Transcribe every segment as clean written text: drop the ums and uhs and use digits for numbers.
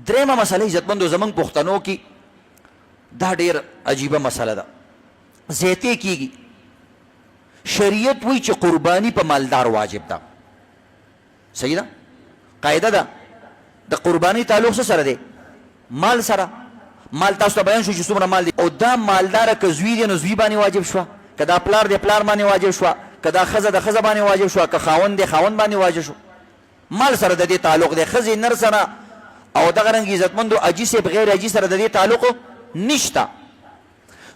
درېمه مسله عزتمندو زمونږ پښتنو کې دا ډېر عجیبه مسله ده، زیاتې کېږي. شریعت وایي چې قرباني په مالدار واجب ده. صحیح ده؟ قاعده ده د قرباني تعلق څه سره دی؟ مال سره. مال تاسو ته بیان شو چې څومره مال دی، او دا مالداره که زوی دی نو زوی باندې واجب شوه، که دا پلار دی پلار باندې واجب شوه، که دا ښځه د ښځه باندې واجب شوه، که خاوند دی خاوند باندې واجب شو. مال سره د دې تعلق دی، ښځې نر سره او دغه رنګ عزتمندو اجي صاحب غیر اجي سره د دې تعلق نشته.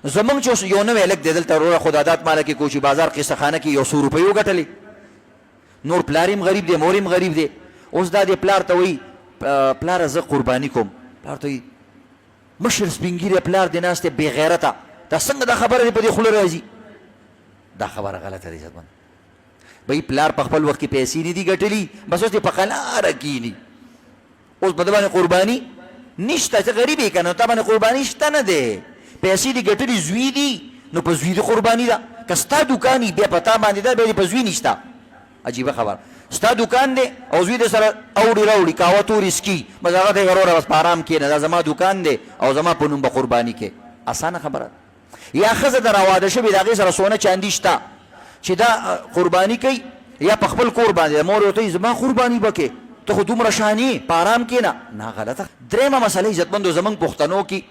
زمونږ چې یو نوی هلک دی دلته وروره خدادات ماله کې کوچي بازار قصه خانه کې 100 روپۍ وګټلې، نور پلار هم غریب دی مور هم غریب دی. اوس دا دې پلار ته وایي پلاره زه قرباني کوم، پلار ته وایي مشر سپین ږیری پلار دی ناست دی بې غیرته، دا څنګه دا خبره دې په دې خوله راځي؟ دا خبره غلطه ده عزتمند. بھئی پلار په خپل وخت کې پیسې نه دي ګټلي، بس اوس دې په قلاره کښېني، اوس په ده باندې قرباني نشته. ته غریب یې که نه تا باندې قرباني شته نه دی، پیسې دې ګټلي زوی دي نو په زوی دې قرباني ده. که ستا دوکان بیا په تا باندې ده بیا دې په زوی نشته. عجیبه خبره، ستا دوکان دی او زوی دې سره اوړي راوړي قهوه تورې سکي، بس هغه ته یې وروره بس په ارام کښېنه، دا زما دوکان دی او زما په نوم به قرباني کې. اسانه خبره. یا ښځه در واده شوې د هغې سره سونه چاندي شته چې دا قرباني کوي، یا په خپل کور باندې مور ورته وایي زما قرباني به کې، ته خو دومره شانې په ارام کښېنه. نه غلطه. درېیمه مسله عزتمندو زمونږ پښتنو کې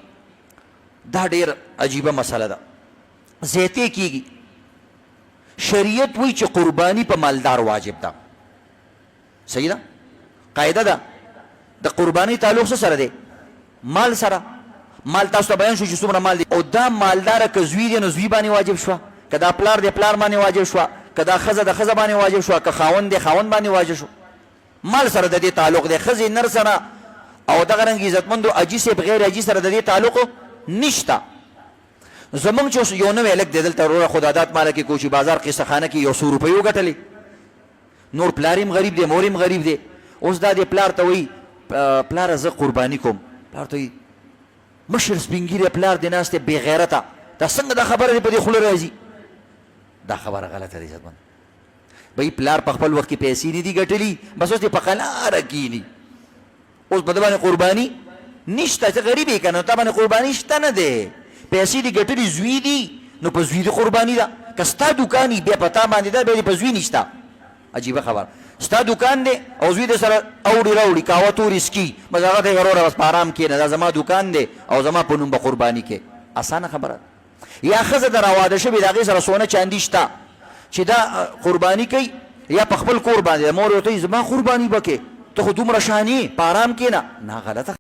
دا ډېر عجیبه مسله ده، زیاتې کېږي. شریعت وایي چې قرباني په مالدار واجب ده. صحیح ده؟ قاعده ده د قرباني تعلق څه سره دی؟ مال سره. مال تاسو ته بیان شو چې څومره مال دی، او دا مالداره که زوی دی نو زوی باندې واجب شوه، که دا پلار دی پلار باندې واجب شوه، که دا ښځه د ښځه باندې واجب شوه، که خاوند دی خاوند باندې واجب شو. مال سره د دې تعلق دی، ښځې نر سره او دغه رنګ عزتمندو اجي صاحب غیر اجي سره د دې تعلق نشته. زمونږ چې یو نوی هلک دی دلته وروره خدادات ماله کې کوچي بازار قصه خانه کې 100 روپۍ وګټلې، نور پلار هم غریب دی مور هم غریب دی. اوس دا دې پلار ته وایي پلاره زه قرباني کوم، پلار ته وایي مشر سپین ږیری پلار دی ناست دی بې غیرته، دا څنګه دا خبره دې په دې خوله راځي؟ دا خبره غلطه ده عزتمند. بھئی پلار په خپل وخت کې پیسې نه دي ګټلي، بس اوس دې په قلاره کښېني، اوس په ده باندې قرباني نشته. ته غریب یې که نه تا باندې قرباني شته نه دی، پیسې دې ګټلي زوی دي نو په زوی دې قرباني ده. که ستا دوکان بیا په تا باندې ده بیا دې په زوی نشته. عجیبه خبره، ستا دوکان دی او زوی دې سره اوړي راوړي قهوه تورې سکي، بس هغه ته یې وروره بس په ارام کښېنه، دا زما دوکان دی او زما په نوم به قرباني کې. اسانه خبره. یا ښځه در واده شوې د هغې سره سونه چاندي شته چې دا قرباني کوي، یا په خپل کور باندې مور ورته وایي زما قرباني به کې، ته خو دومره شانې په ارام کښېنه. نه غلطه